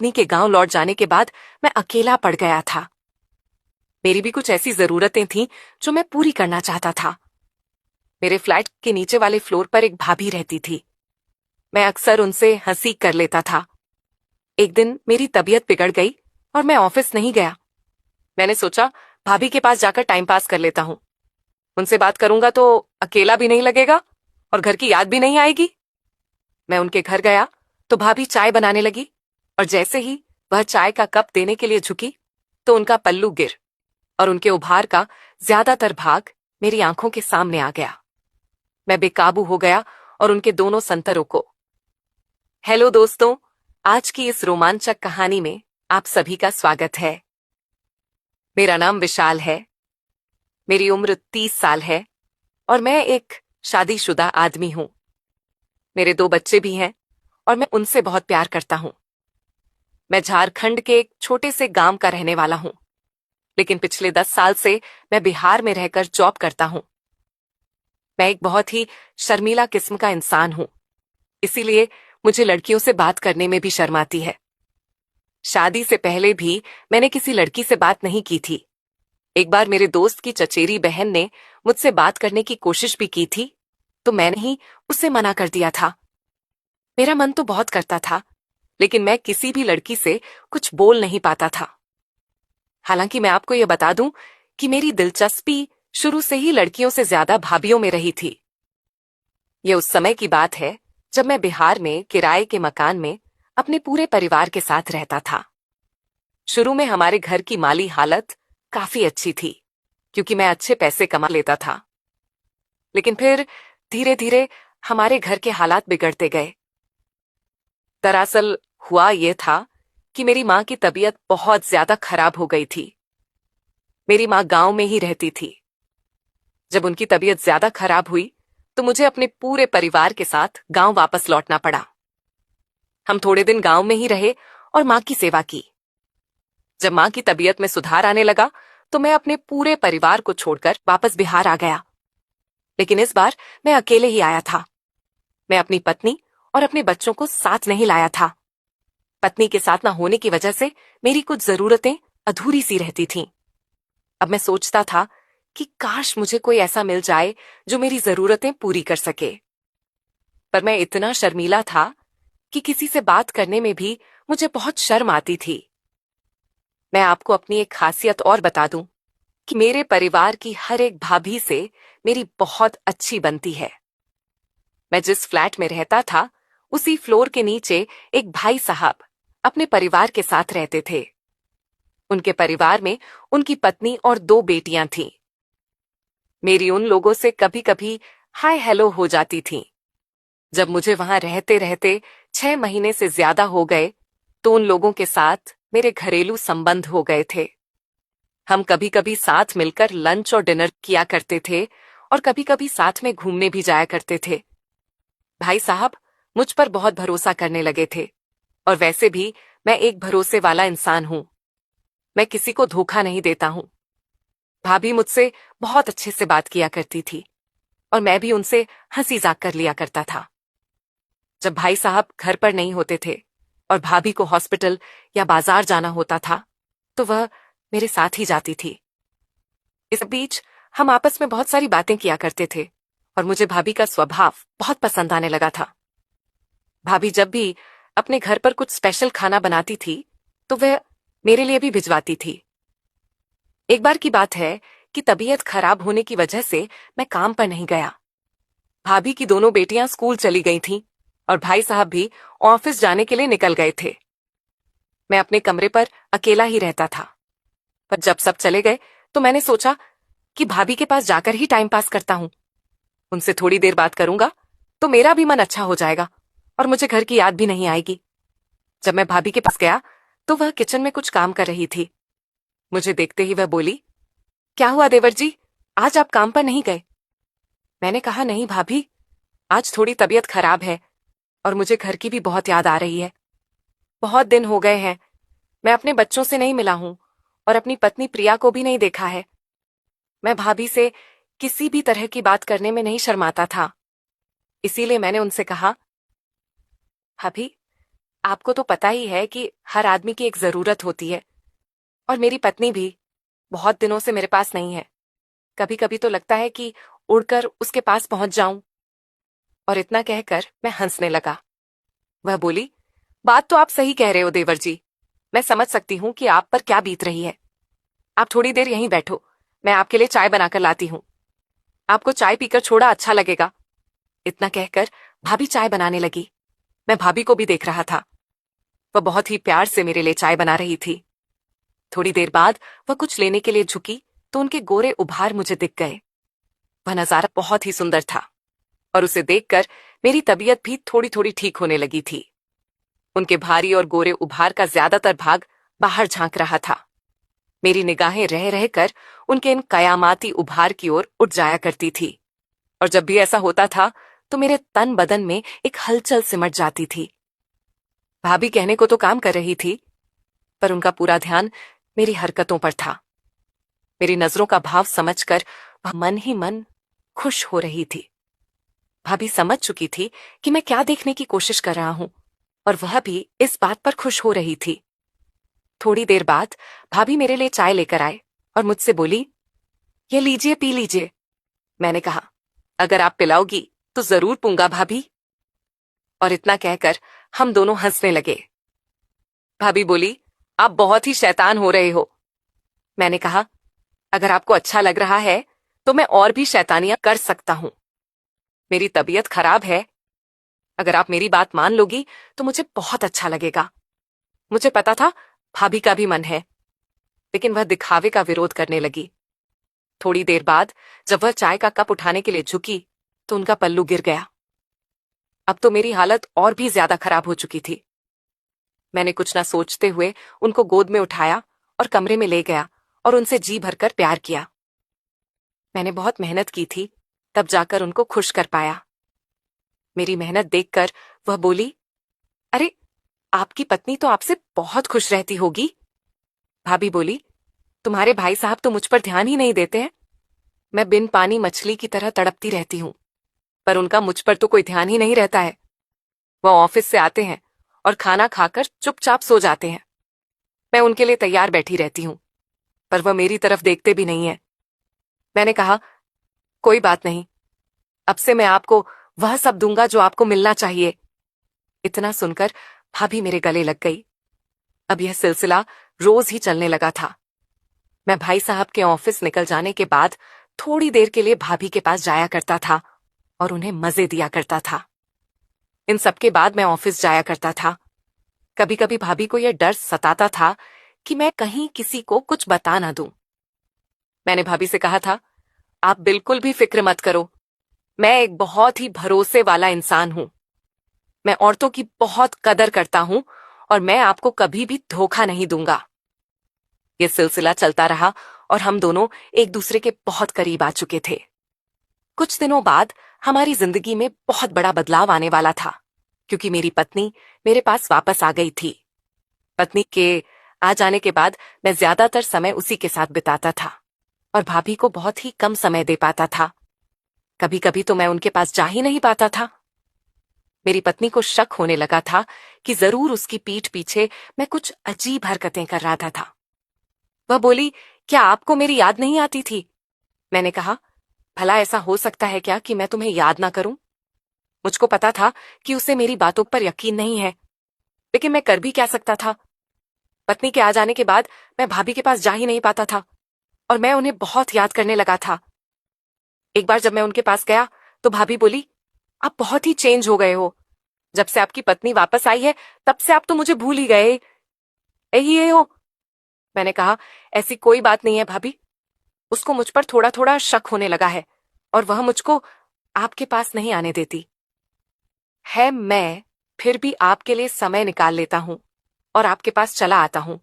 पत्नी के गांव लौट जाने के बाद मैं अकेला पड़ गया था। मेरी भी कुछ ऐसी जरूरतें थीं जो मैं पूरी करना चाहता था। मेरे फ्लैट के नीचे वाले फ्लोर पर एक भाभी रहती थी। मैं अक्सर उनसे हंसी कर लेता था। एक दिन मेरी तबीयत बिगड़ गई और मैं ऑफिस नहीं गया। मैंने सोचा भाभी के पास जाकर टाइम पास कर लेता हूं। उनसे बात करूंगा तो अकेला भी नहीं लगेगा और घर की याद भी नहीं आएगी। मैं उनके घर गया तो भाभी चाय बनाने लगी और जैसे ही वह चाय का कप देने के लिए झुकी तो उनका पल्लू गिर और उनके उभार का ज्यादातर भाग मेरी आंखों के सामने आ गया। मैं बेकाबू हो गया और उनके दोनों संतरों को। हेलो दोस्तों, आज की इस रोमांचक कहानी में आप सभी का स्वागत है। मेरा नाम विशाल है। मेरी उम्र 30 साल है और मैं एक शादीशुदा आदमी हूं। मेरे 2 बच्चे भी हैं और मैं उनसे बहुत प्यार करता हूं। मैं झारखंड के एक छोटे से गांव का रहने वाला हूं, लेकिन पिछले 10 साल से मैं बिहार में रहकर जॉब करता हूं। मैं एक बहुत ही शर्मीला किस्म का इंसान हूं, इसीलिए मुझे लड़कियों से बात करने में भी शर्म आती है। शादी से पहले भी मैंने किसी लड़की से बात नहीं की थी। एक बार मेरे दोस्त की चचेरी बहन ने मुझसे बात करने की कोशिश भी की थी, तो मैंने ही उसे मना कर दिया था। मेरा मन तो बहुत करता था, लेकिन मैं किसी भी लड़की से कुछ बोल नहीं पाता था। हालांकि मैं आपको यह बता दूं कि मेरी दिलचस्पी शुरू से ही लड़कियों से ज्यादा भाभियों में रही थी। यह उस समय की बात है जब मैं बिहार में किराए के मकान में अपने पूरे परिवार के साथ रहता था। शुरू में हमारे घर की माली हालत काफी अच्छी थी, क्योंकि मैं अच्छे पैसे कमा लेता था। लेकिन फिर धीरे धीरे हमारे घर के हालात बिगड़ते गए। दरअसल हुआ यह था कि मेरी मां की तबीयत बहुत ज्यादा खराब हो गई थी। मेरी मां गांव में ही रहती थी। जब उनकी तबीयत ज्यादा खराब हुई तो मुझे अपने पूरे परिवार के साथ गांव वापस लौटना पड़ा। हम थोड़े दिन गांव में ही रहे और मां की सेवा की। जब मां की तबीयत में सुधार आने लगा तो मैं अपने पूरे परिवार को छोड़कर वापस बिहार आ गया। लेकिन इस बार मैं अकेले ही आया था। मैं अपनी पत्नी और अपने बच्चों को साथ नहीं लाया था। पत्नी के साथ न होने की वजह से मेरी कुछ जरूरतें अधूरी सी रहती थीं। अब मैं सोचता था कि काश मुझे कोई ऐसा मिल जाए जो मेरी जरूरतें पूरी कर सके। पर मैं इतना शर्मीला था कि किसी से बात करने में भी मुझे बहुत शर्म आती थी। मैं आपको अपनी एक खासियत और बता दूं कि मेरे परिवार की हर एक भाभी से मेरी बहुत अच्छी बनती है। मैं जिस फ्लैट में रहता था उसी फ्लोर के नीचे एक भाई साहब अपने परिवार के साथ रहते थे। उनके परिवार में उनकी पत्नी और 2 बेटियां थीं। मेरी उन लोगों से कभी कभी हाय हेलो हो जाती थी। जब मुझे वहां रहते रहते 6 महीने से ज्यादा हो गए तो उन लोगों के साथ मेरे घरेलू संबंध हो गए थे। हम कभी कभी साथ मिलकर लंच और डिनर किया करते थे और कभी कभी साथ में घूमने भी जाया करते थे। भाई साहब मुझ पर बहुत भरोसा करने लगे थे और वैसे भी मैं एक भरोसे वाला इंसान हूं। मैं किसी को धोखा नहीं देता हूं। भाभी मुझसे बहुत अच्छे से बात किया करती थी और मैं भी उनसे हंसी मजाक कर लिया करता था। जब भाई साहब घर पर नहीं होते थे और भाभी को हॉस्पिटल या बाजार जाना होता था तो वह मेरे साथ ही जाती थी। इस बीच हम आपस में बहुत सारी बातें किया करते थे और मुझे भाभी का स्वभाव बहुत पसंद आने लगा था। भाभी जब भी अपने घर पर कुछ स्पेशल खाना बनाती थी तो वह मेरे लिए भी भिजवाती थी। एक बार की बात है कि तबीयत खराब होने की वजह से मैं काम पर नहीं गया। भाभी की दोनों बेटियां स्कूल चली गई थीं और भाई साहब भी ऑफिस जाने के लिए निकल गए थे। मैं अपने कमरे पर अकेला ही रहता था। पर जब सब चले गए तो मैंने सोचा कि भाभी के पास जाकर ही टाइम पास करता हूं। उनसे थोड़ी देर बात करूंगा तो मेरा भी मन अच्छा हो जाएगा और मुझे घर की याद भी नहीं आएगी। जब मैं भाभी के पास गया तो वह किचन में कुछ काम कर रही थी। मुझे देखते ही वह बोली, क्या हुआ देवर जी, आज आप काम पर नहीं गए? मैंने कहा, नहीं भाभी, आज थोड़ी तबीयत खराब है और मुझे घर की भी बहुत याद आ रही है। बहुत दिन हो गए हैं, मैं अपने बच्चों से नहीं मिला हूं और अपनी पत्नी प्रिया को भी नहीं देखा है। मैं भाभी से किसी भी तरह की बात करने में नहीं शर्माता था। इसीलिए मैंने उनसे कहा, भाभी, आपको तो पता ही है कि हर आदमी की एक जरूरत होती है, और मेरी पत्नी भी बहुत दिनों से मेरे पास नहीं है। कभी कभी तो लगता है कि उड़कर उसके पास पहुंच जाऊं। और इतना कहकर मैं हंसने लगा। वह बोली, बात तो आप सही कह रहे हो देवर जी। मैं समझ सकती हूँ कि आप पर क्या बीत रही है। आप थोड़ी देर यहीं बैठो, मैं आपके लिए चाय बनाकर लाती हूँ। आपको चाय पीकर छोड़ा अच्छा लगेगा। इतना कहकर भाभी चाय बनाने लगी। मैं भाभी को भी देख रहा था। वह बहुत ही प्यार से मेरे लिए चाय बना रही थी। थोड़ी देर बाद वह कुछ लेने के लिए झुकी तो उनके गोरे उभार मुझे दिख गए। वह नजारा बहुत ही सुंदर था, और उसे देखकर मेरी तबीयत भी थोड़ी थोड़ी ठीक होने लगी थी। उनके भारी और गोरे उभार का ज्यादातर भाग बाहर झांक रहा था। मेरी निगाहें रह रहकर उनके इन कयामाती उभार की ओर उठ जाया करती थी, और जब भी ऐसा होता था तो मेरे तन बदन में एक हलचल सिमट जाती थी। भाभी कहने को तो काम कर रही थी, पर उनका पूरा ध्यान मेरी हरकतों पर था। मेरी नजरों का भाव समझकर वह मन ही मन खुश हो रही थी। भाभी समझ चुकी थी कि मैं क्या देखने की कोशिश कर रहा हूं, और वह भी इस बात पर खुश हो रही थी। थोड़ी देर बाद भाभी मेरे लिए चाय लेकर आए और मुझसे बोली, ये लीजिए, पी लीजिए। मैंने कहा, अगर आप पिलाओगी तो जरूर पूंगा भाभी। और इतना कहकर हम दोनों हंसने लगे। भाभी बोली, आप बहुत ही शैतान हो रहे हो। मैंने कहा, अगर आपको अच्छा लग रहा है तो मैं और भी शैतानियां कर सकता हूं। मेरी तबीयत खराब है, अगर आप मेरी बात मान लोगी तो मुझे बहुत अच्छा लगेगा। मुझे पता था भाभी का भी मन है, लेकिन वह दिखावे का विरोध करने लगी। थोड़ी देर बाद जब वह चाय का कप उठाने के लिए झुकी तो उनका पल्लू गिर गया। अब तो मेरी हालत और भी ज्यादा खराब हो चुकी थी। मैंने कुछ ना सोचते हुए उनको गोद में उठाया और कमरे में ले गया और उनसे जी भरकर प्यार किया। मैंने बहुत मेहनत की थी, तब जाकर उनको खुश कर पाया। मेरी मेहनत देखकर वह बोली, अरे, आपकी पत्नी तो आपसे बहुत खुश रहती होगी। भाभी बोली, तुम्हारे भाई साहब तो मुझ पर ध्यान ही नहीं देते हैं। मैं बिन पानी मछली की तरह तड़पती रहती हूं, पर उनका मुझ पर तो कोई ध्यान ही नहीं रहता है। वह ऑफिस से आते हैं और खाना खाकर चुपचाप सो जाते हैं। मैं उनके लिए तैयार बैठी रहती हूं, पर वह मेरी तरफ देखते भी नहीं है। मैंने कहा, कोई बात नहीं, अब से मैं आपको वह सब दूंगा जो आपको मिलना चाहिए। इतना सुनकर भाभी मेरे गले लग गई। अब यह सिलसिला रोज ही चलने लगा था। मैं भाई साहब के ऑफिस निकल जाने के बाद थोड़ी देर के लिए भाभी के पास जाया करता था और उन्हें मजे दिया करता था। इन सब के बाद मैं ऑफिस जाया करता था। कभी कभी भाभी को यह डर सताता था कि मैं कहीं किसी को कुछ बता ना दूं। मैंने भाभी से कहा था, आप बिल्कुल भी फिक्र मत करो, मैं एक बहुत ही भरोसे वाला इंसान हूं। मैं औरतों की बहुत कदर करता हूं और मैं आपको कभी भी धोखा नहीं दूंगा। यह सिलसिला चलता रहा और हम दोनों एक दूसरे के बहुत करीब आ चुके थे। कुछ दिनों बाद हमारी जिंदगी में बहुत बड़ा बदलाव आने वाला था, क्योंकि मेरी पत्नी मेरे पास वापस आ गई थी। पत्नी के आ जाने के बाद मैं ज्यादातर समय उसी के साथ बिताता था और भाभी को बहुत ही कम समय दे पाता था। कभी कभी तो मैं उनके पास जा ही नहीं पाता था। मेरी पत्नी को शक होने लगा था कि जरूर उसकी पीठ पीछे मैं कुछ अजीब हरकतें कर रहा था। वह बोली, क्या आपको मेरी याद नहीं आती थी? मैंने कहा, भला ऐसा हो सकता है क्या कि मैं तुम्हें याद ना करूं? मुझको पता था कि उसे मेरी बातों पर यकीन नहीं है, लेकिन मैं कर भी क्या सकता था। पत्नी के आ जाने के बाद मैं भाभी के पास जा ही नहीं पाता था और मैं उन्हें बहुत याद करने लगा था। एक बार जब मैं उनके पास गया तो भाभी बोली, आप बहुत ही चेंज हो गए हो। जब से आपकी पत्नी वापस आई है तब से आप तो मुझे भूल ही गए। यही ये हो। मैंने कहा, ऐसी कोई बात नहीं है भाभी, उसको मुझ पर थोड़ा थोड़ा शक होने लगा है और वह मुझको आपके पास नहीं आने देती है। मैं फिर भी आपके लिए समय निकाल लेता हूं और आपके पास चला आता हूं।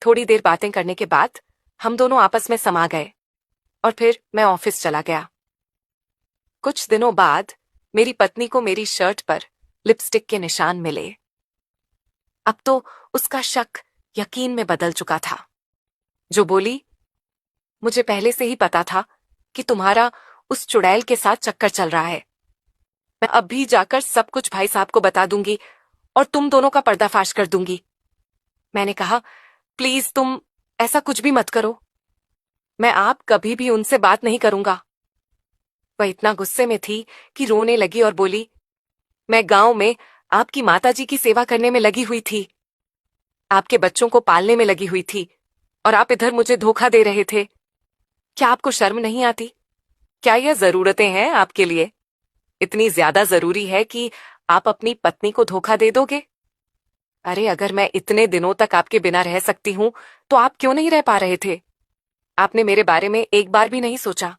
थोड़ी देर बातें करने के बाद हम दोनों आपस में समा गए और फिर मैं ऑफिस चला गया। कुछ दिनों बाद मेरी पत्नी को मेरी शर्ट पर लिपस्टिक के निशान मिले। अब तो उसका शक यकीन में बदल चुका था। जो बोली, मुझे पहले से ही पता था कि तुम्हारा उस चुड़ैल के साथ चक्कर चल रहा है। मैं अभी जाकर सब कुछ भाई साहब को बता दूंगी और तुम दोनों का पर्दाफाश कर दूंगी। मैंने कहा, प्लीज तुम ऐसा कुछ भी मत करो। मैं आप कभी भी उनसे बात नहीं करूंगा। वह इतना गुस्से में थी कि रोने लगी और बोली, मैं गांव में आपकी माताजी की सेवा करने में लगी हुई थी, आपके बच्चों को पालने में लगी हुई थी, और आप इधर मुझे धोखा दे रहे थे। क्या आपको शर्म नहीं आती? क्या यह जरूरतें हैं आपके लिए? इतनी ज्यादा जरूरी है कि आप अपनी पत्नी को धोखा दे दोगे? अरे अगर मैं इतने दिनों तक आपके बिना रह सकती हूं तो आप क्यों नहीं रह पा रहे थे? आपने मेरे बारे में एक बार भी नहीं सोचा,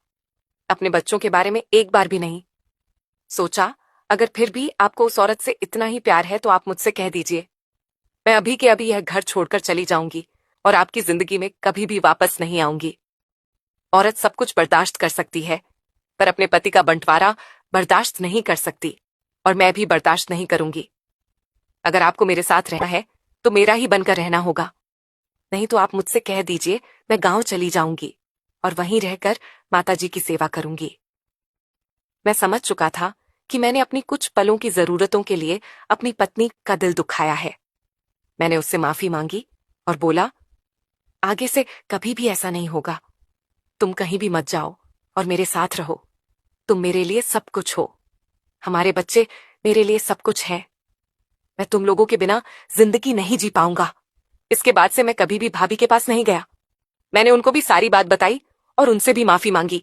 अपने बच्चों के बारे में एक बार भी नहीं सोचा। अगर फिर भी आपको उस औरत से इतना ही प्यार है तो आप मुझसे कह दीजिए। मैं अभी के अभी यह घर छोड़कर चली जाऊंगी और आपकी जिंदगी में कभी भी वापस नहीं आऊंगी। औरत सब कुछ बर्दाश्त कर सकती है, पर अपने पति का बंटवारा बर्दाश्त नहीं कर सकती, और मैं भी बर्दाश्त नहीं करूंगी। अगर आपको मेरे साथ रहना है तो मेरा ही बनकर रहना होगा, नहीं तो आप मुझसे कह दीजिए, मैं गांव चली जाऊंगी और वहीं रहकर माताजी की सेवा करूंगी। मैं समझ चुका था कि मैंने अपनी कुछ पलों की जरूरतों के लिए अपनी पत्नी का दिल दुखाया है। मैंने उससे माफी मांगी और बोला, आगे से कभी भी ऐसा नहीं होगा। तुम कहीं भी मत जाओ और मेरे साथ रहो। तुम मेरे लिए सब कुछ हो। हमारे बच्चे मेरे लिए सब कुछ हैं। मैं तुम लोगों के बिना जिंदगी नहीं जी पाऊंगा। इसके बाद से मैं कभी भी भाभी के पास नहीं गया। मैंने उनको भी सारी बात बताई और उनसे भी माफी मांगी।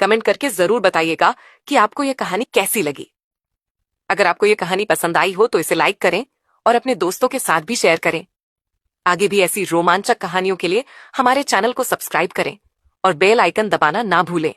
कमेंट करके जरूर बताइएगा कि आपको यह कहानी कैसी लगी। अगर आपको यह कहानी पसंद आई हो तो इसे लाइक करें और अपने दोस्तों के साथ भी शेयर करें। आगे भी ऐसी रोमांचक कहानियों के लिए हमारे चैनल को सब्सक्राइब करें और बेल आइकन दबाना ना भूलें।